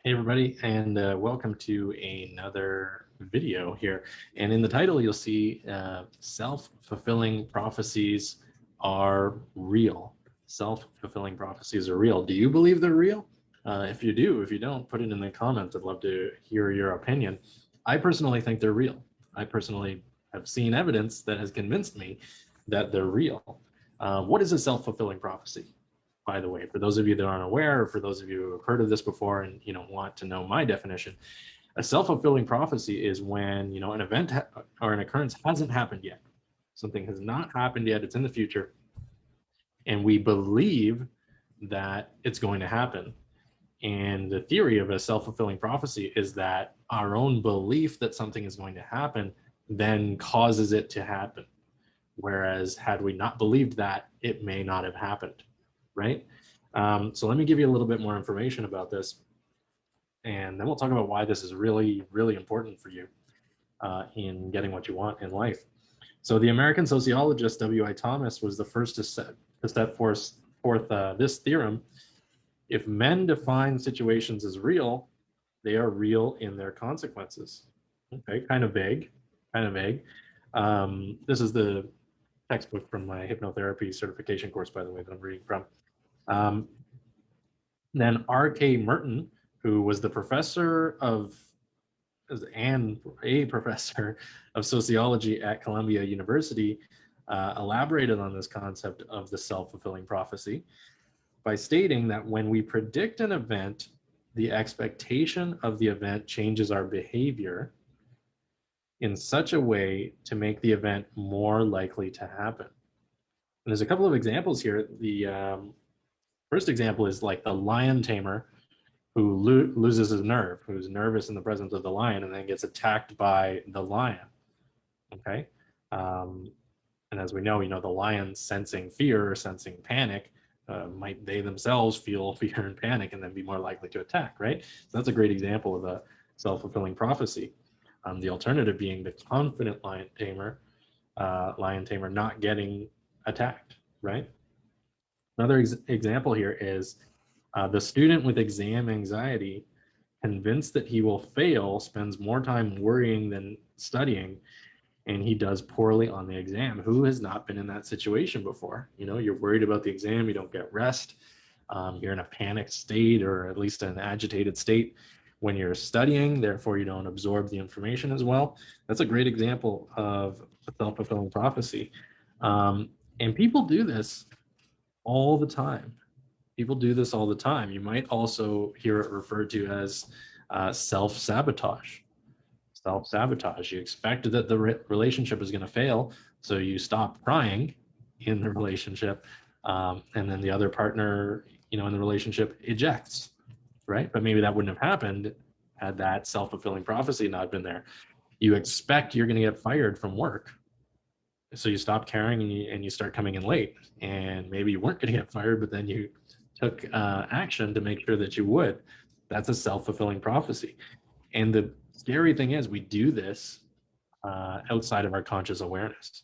Hey everybody, and welcome to another video here. And in the title, you'll see self-fulfilling prophecies are real. Self-fulfilling prophecies are real. Do you believe they're real? If you do, if you don't, put it in the comments. I'd love to hear your opinion. I personally think they're real. I personally have seen evidence that has convinced me that they're real. What is a self-fulfilling prophecy? By the way, for those of you that aren't aware, or for those of you who have heard of this before and want to know my definition, a self-fulfilling prophecy is when an event or an occurrence hasn't happened yet. Something has not happened yet, it's in the future, and we believe that it's going to happen. And the theory of a self-fulfilling prophecy is that our own belief that something is going to happen then causes it to happen. Whereas had we not believed that, it may not have happened, right? So let me give you a little bit more information about this, and then we'll talk about why this is really, really important for you in getting what you want in life. So the American sociologist W.I. Thomas was the first to set forth this theorem. If men define situations as real, they are real in their consequences. Okay, kind of vague, kind of vague. This is the textbook from my hypnotherapy certification course, by the way, that I'm reading from. Then R.K. Merton, who was the professor of and a professor of sociology at Columbia University, elaborated on this concept of the self-fulfilling prophecy by stating that when we predict an event, the expectation of the event changes our behavior in such a way to make the event more likely to happen. And there's a couple of examples here. The first example is like the lion tamer who loses his nerve, who's nervous in the presence of the lion and then gets attacked by the lion. Okay. And as we know, the lion sensing fear or sensing panic, might they themselves feel fear and panic and then be more likely to attack, right? So that's a great example of a self-fulfilling prophecy. The alternative being the confident lion tamer not getting attacked, right? Another example here is the student with exam anxiety, convinced that he will fail, spends more time worrying than studying, and he does poorly on the exam. Who has not been in that situation before? You're worried about the exam, you don't get rest, you're in a panicked state or at least an agitated state when you're studying, therefore you don't absorb the information as well. That's a great example of a self-fulfilling prophecy. And people do this all the time. People do this all the time. You might also hear it referred to as self-sabotage. Self-sabotage. You expect that the relationship is going to fail, so you stop trying in the relationship, and then the other partner, in the relationship ejects, right? But maybe that wouldn't have happened had that self-fulfilling prophecy not been there. You expect you're going to get fired from work, so you stop caring and you start coming in late. And maybe you weren't going to get fired, but then you took action to make sure that you would. That's a self-fulfilling prophecy. And the scary thing is we do this outside of our conscious awareness.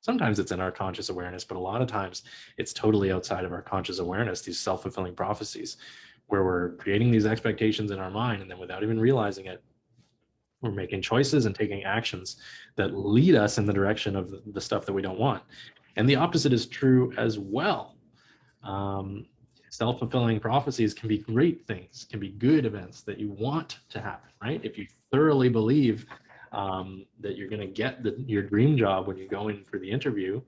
Sometimes it's in our conscious awareness, but a lot of times it's totally outside of our conscious awareness, these self-fulfilling prophecies, where we're creating these expectations in our mind, and then without even realizing it, we're making choices and taking actions that lead us in the direction of the stuff that we don't want. And the opposite is true as well. Self-fulfilling prophecies can be great things, can be good events that you want to happen, right? If you thoroughly believe that you're going to get your dream job when you go in for the interview,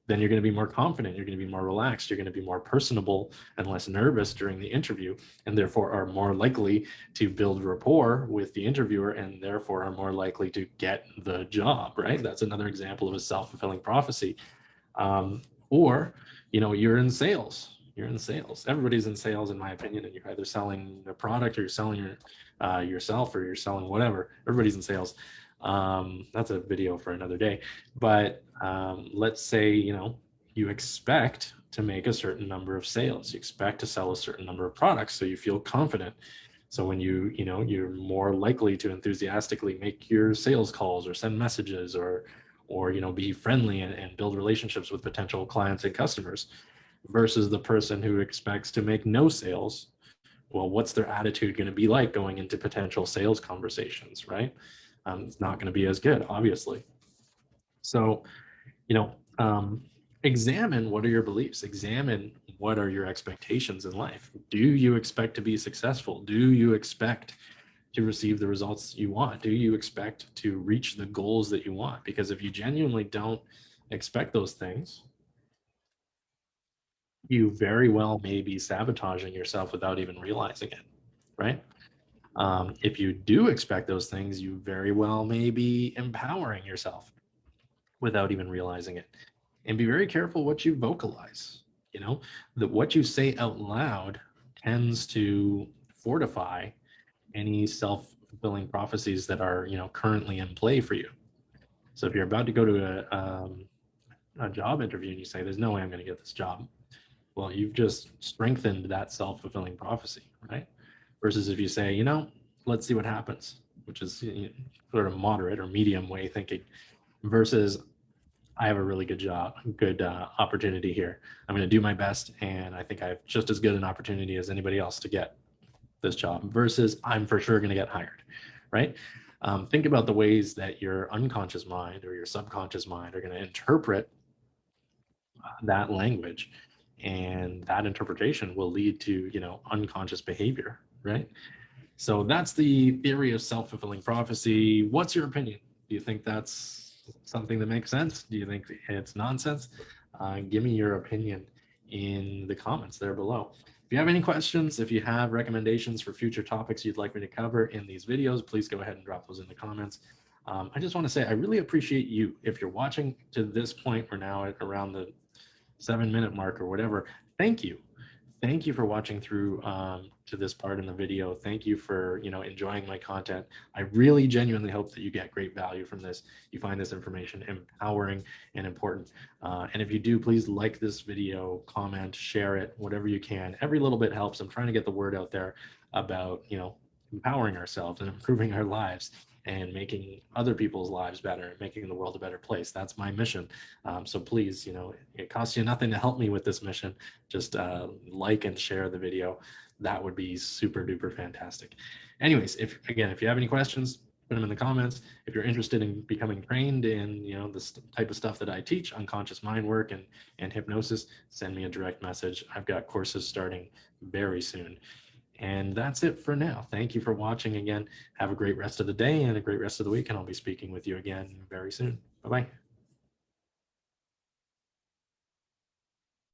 then you're going to be more confident, you're going to be more relaxed, you're going to be more personable and less nervous during the interview, and therefore are more likely to build rapport with the interviewer and therefore are more likely to get the job, right? That's another example of a self-fulfilling prophecy. Or, you're in sales. You're in sales. Everybody's in sales, in my opinion, and you're either selling a product or you're selling yourself or you're selling whatever. Everybody's in sales. That's a video for another day. But let's say, you expect to make a certain number of sales. You expect to sell a certain number of products, so you feel confident. So when you're more likely to enthusiastically make your sales calls or send messages or be friendly and build relationships with potential clients and customers, versus the person who expects to make no sales, Well, what's their attitude going to be like going into potential sales conversations, right? It's not going to be as good, obviously. So, you know, examine what are your beliefs, examine what are your expectations in life. Do you expect to be successful? Do you expect to receive the results you want? Do you expect to reach the goals that you want? Because if you genuinely don't expect those things, you very well may be sabotaging yourself without even realizing it, right? If you do expect those things, you very well may be empowering yourself without even realizing it. And be very careful what you vocalize. You know, that what you say out loud tends to fortify any self-fulfilling prophecies that are, you know, currently in play for you. So if you're about to go to a job interview and you say, "There's no way I'm going to get this job," well, you've just strengthened that self-fulfilling prophecy, right? Versus if you say, you know, let's see what happens, which is, you know, sort of moderate or medium way thinking, versus I have a really good job, good opportunity here. I'm going to do my best, and I think I have just as good an opportunity as anybody else to get this job, versus I'm for sure going to get hired, right? Think about the ways that your unconscious mind or your subconscious mind are going to interpret that language, and that interpretation will lead to, you know, unconscious behavior, right? So that's the theory of self-fulfilling prophecy. What's your opinion? Do you think that's something that makes sense? Do you think it's nonsense? Give me your opinion in the comments there below. If you have any questions, if you have recommendations for future topics you'd like me to cover in these videos, please go ahead and drop those in the comments. I just want to say I really appreciate you. If you're watching to this point, we're now at around the 7-minute mark or whatever. Thank you. Thank you for watching through to this part in the video. Thank you for, you know, enjoying my content. I really genuinely hope that you get great value from this. You find this information empowering and important. And if you do, please like this video, comment, share it, whatever you can. Every little bit helps. I'm trying to get the word out there about, you know, empowering ourselves and improving our lives and making other people's lives better and making the world a better place. That's my mission. So please, you know, it costs you nothing to help me with this mission. Just like and share the video. That would be super duper fantastic. Anyways, if you have any questions, put them in the comments. If you're interested in becoming trained in, you know, this type of stuff that I teach, unconscious mind work and hypnosis, send me a direct message. I've got courses starting very soon. And that's it for now. Thank you for watching again. Have a great rest of the day and a great rest of the week, and I'll be speaking with you again very soon. Bye-bye.